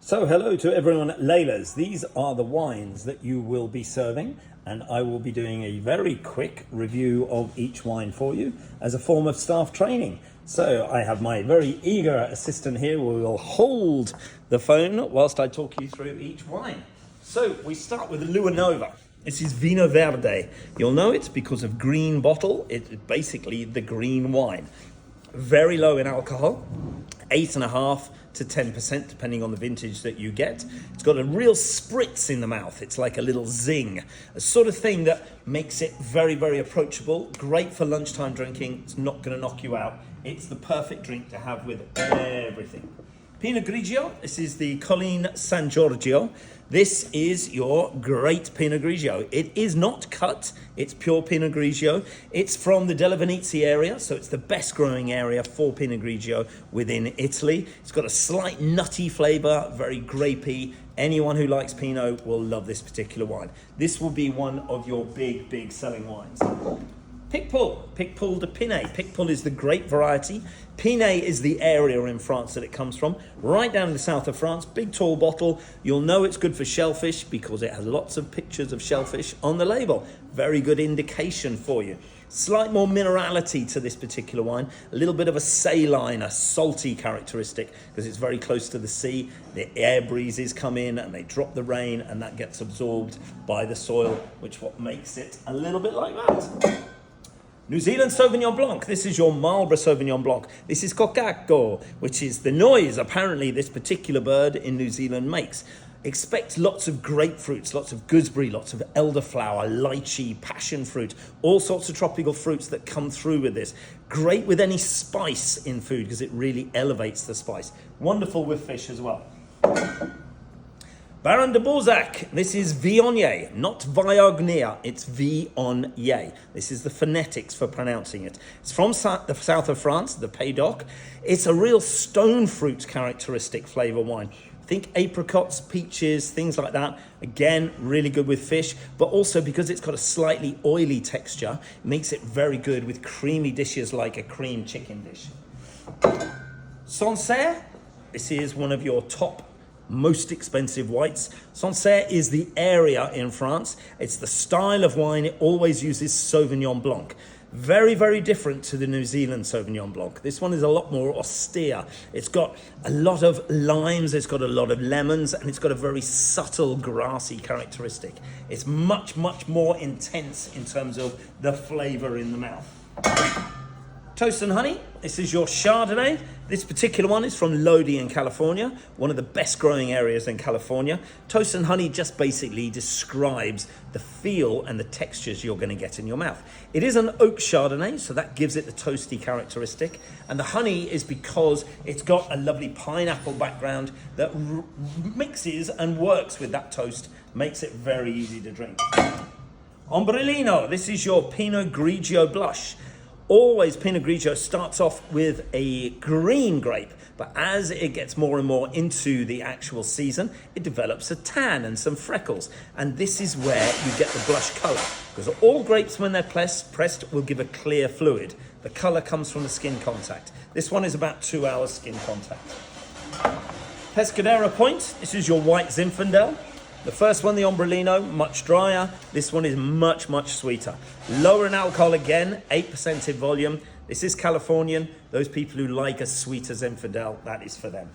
So hello to everyone at Laylas. These are the wines that you will be serving, and I will be doing a very quick review of each wine for you as a form of staff training. So I have my very eager assistant here who will hold the phone whilst I talk you through each wine. So we start with Lua Nova. This is Vino Verde. You'll know it's because of green bottle. It's basically the green wine. Very low in alcohol, 8.5 to 10%, depending on the vintage that you get. It's got a real spritz in the mouth. It's like a little zing, a sort of thing that makes it very, very approachable. Great for lunchtime drinking. It's not going to knock you out. It's the perfect drink to have with everything. Pinot Grigio. This is the Colline San Giorgio. This is your great Pinot Grigio. It is not cut. It's pure Pinot Grigio. It's from the Della Venezia area, so it's the best growing area for Pinot Grigio within Italy. It's got a slight nutty flavor, very grapey. Anyone who likes Pinot will love this particular wine. This will be one of your big, big selling wines. Picpoul de Pinet. Picpoul is the grape variety. Pinet is the area in France that it comes from, right down in the south of France. Big tall bottle. You'll know it's good for shellfish because it has lots of pictures of shellfish on the label. Very good indication for you. Slight more minerality to this particular wine. A little bit of a saline, a salty characteristic because it's very close to the sea. The air breezes come in and they drop the rain and that gets absorbed by the soil, which what makes it a little bit like that. New Zealand Sauvignon Blanc. This is your Marlborough Sauvignon Blanc. This is Kokako, which is the noise apparently this particular bird in New Zealand makes. Expect lots of grapefruits, lots of gooseberry, lots of elderflower, lychee, passion fruit, all sorts of tropical fruits that come through with this. Great with any spice in food because it really elevates the spice. Wonderful with fish as well. Baron de Borzac. This is Viognier, not Viognier, it's Viognier. This is the phonetics for pronouncing it. It's from the south of France, the Pays d'Oc. It's a real stone fruit characteristic flavour wine. Think apricots, peaches, things like that. Again, really good with fish, but also because it's got a slightly oily texture, it makes it very good with creamy dishes like a cream chicken dish. Sancerre. This is one of your top most expensive whites. Sancerre is the area in France. It's the style of wine. It always uses Sauvignon Blanc. Very, very different to the New Zealand Sauvignon Blanc. This one is a lot more austere. It's got a lot of limes, it's got a lot of lemons, and it's got a very subtle grassy characteristic. It's much, much more intense in terms of the flavor in the mouth. Toast and Honey. This is your Chardonnay. This particular one is from Lodi in California, one of the best growing areas in California. Toast and Honey just basically describes the feel and the textures you're going to get in your mouth. It is an oak Chardonnay, so that gives it the toasty characteristic. And the honey is because it's got a lovely pineapple background that mixes and works with that toast, makes it very easy to drink. Ombrellino. This is your Pinot Grigio blush. Always Pinot Grigio starts off with a green grape, but as it gets more and more into the actual season, it develops a tan and some freckles. And this is where you get the blush color, because all grapes, when they're pressed, will give a clear fluid. The color comes from the skin contact. This one is about 2 hours skin contact. Pescadero Point. This is your white Zinfandel. The first one, the Ombrellino, much drier. This one is much, much sweeter. Lower in alcohol again, 8% in volume. This is Californian. Those people who like a sweeter Zinfandel, that is for them.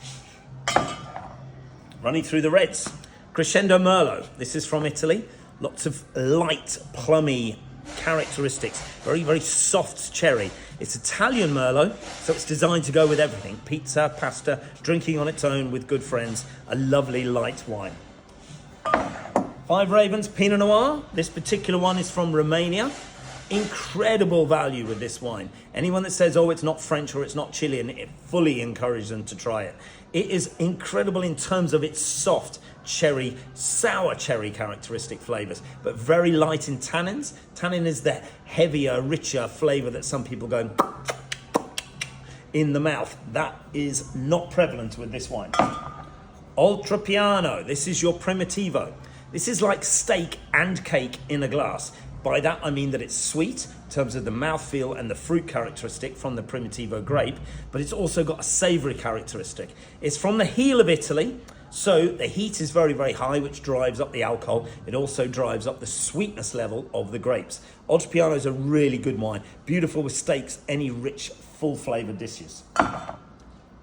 Running through the reds. Crescendo Merlot. This is from Italy. Lots of light, plummy characteristics. Very, very soft cherry. It's Italian Merlot, so it's designed to go with everything. Pizza, pasta, drinking on its own with good friends. A lovely light wine. Five Ravens Pinot Noir. This particular one is from Romania. Incredible value with this wine. Anyone that says, oh, it's not French or it's not Chilean, it fully encourages them to try it. It is incredible in terms of its soft cherry, sour cherry characteristic flavors, but very light in tannins. Tannin is the heavier, richer flavor that some people go in the mouth. That is not prevalent with this wine. Oltrapiano. This is your Primitivo. This is like steak and cake in a glass. By that I mean that it's sweet in terms of the mouthfeel and the fruit characteristic from the Primitivo grape, but it's also got a savoury characteristic. It's from the heel of Italy, So the heat is very, very high, which drives up the alcohol. It also drives up the sweetness level of the grapes. Oltropiano is a really good wine, beautiful with steaks, any rich, full flavored dishes.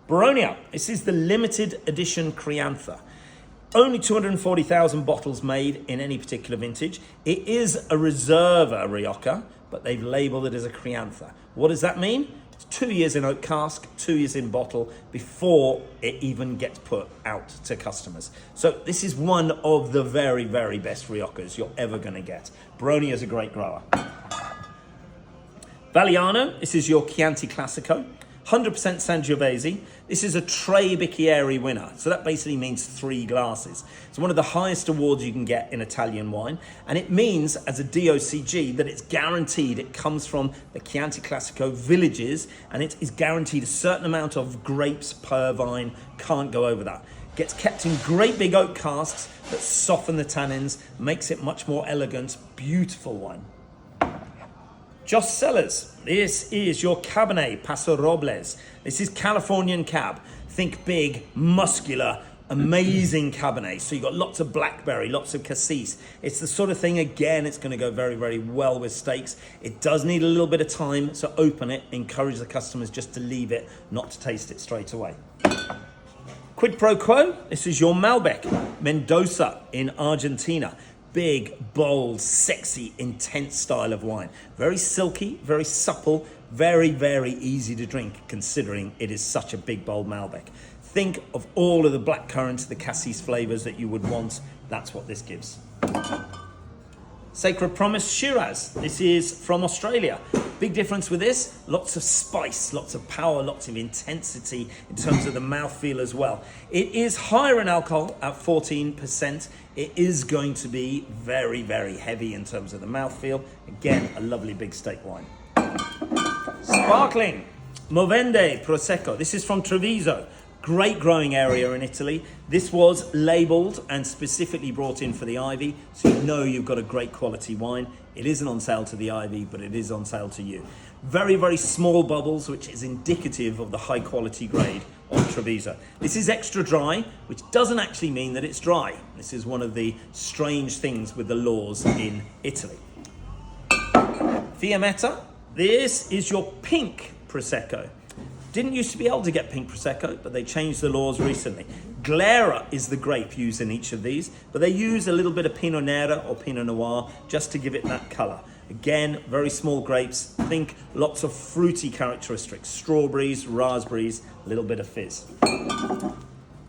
Baronia, this is the limited edition Crianza. Only 240,000 bottles made in any particular vintage. It is a Reserva Rioja, but they've labeled it as a Crianza. What does that mean? It's 2 years in oak cask, 2 years in bottle before it even gets put out to customers. So this is one of the very, very best Riojas you're ever going to get. Baronia is a great grower. Valliano, this is your Chianti Classico. 100% Sangiovese. This is a Tre Bicchieri winner. So that basically means 3 glasses. It's one of the highest awards you can get in Italian wine. And it means, as a DOCG, that it's guaranteed it comes from the Chianti Classico villages, and it is guaranteed a certain amount of grapes per vine. Can't go over that. Gets kept in great big oak casks that soften the tannins, makes it much more elegant, beautiful wine. Jos Cellars, this is your Cabernet Paso Robles. This is Californian Cab. Think big, muscular, amazing Cabernet. So you've got lots of blackberry, lots of cassis. It's the sort of thing, again, it's going to go very, very well with steaks. It does need a little bit of time, so open it, encourage the customers just to leave it, not to taste it straight away. Quid pro quo, this is your Malbec, Mendoza in Argentina. Big, bold, sexy, intense style of wine. Very silky, very supple, very, very easy to drink considering it is such a big, bold Malbec. Think of all of the blackcurrant, the cassis flavors that you would want. That's what this gives. Sacred Promise Shiraz. This is from Australia. Big difference with this, lots of spice, lots of power, lots of intensity in terms of the mouthfeel as well. It is higher in alcohol at 14%. It is going to be very, very heavy in terms of the mouthfeel. Again, a lovely big steak wine. Sparkling, Movende Prosecco. This is from Treviso. Great growing area in Italy. This was labelled and specifically brought in for the Ivy, so you know you've got a great quality wine. It isn't on sale to the Ivy, but it is on sale to you. Very, very small bubbles, which is indicative of the high quality grade of Treviso. This is extra dry, which doesn't actually mean that it's dry. This is one of the strange things with the laws in Italy. Fiammetta, this is your pink Prosecco. Didn't used to be able to get pink Prosecco, but they changed the laws recently. Glera is the grape used in each of these, but they use a little bit of Pinot Nera or Pinot Noir just to give it that colour. Again, very small grapes. Think lots of fruity characteristics. Strawberries, raspberries, a little bit of fizz.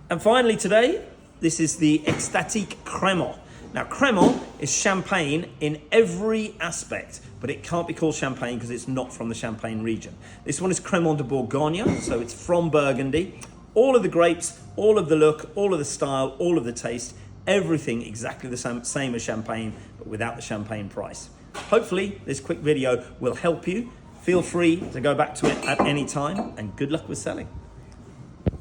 And finally today, this is the Ecstatique Crémant. Now, Crémant is champagne in every aspect, but it can't be called champagne because it's not from the Champagne region. This one is Crémant de Bourgogne, so it's from Burgundy. All of the grapes, all of the look, all of the style, all of the taste, everything exactly the same as champagne, but without the champagne price. Hopefully, this quick video will help you. Feel free to go back to it at any time, and good luck with selling.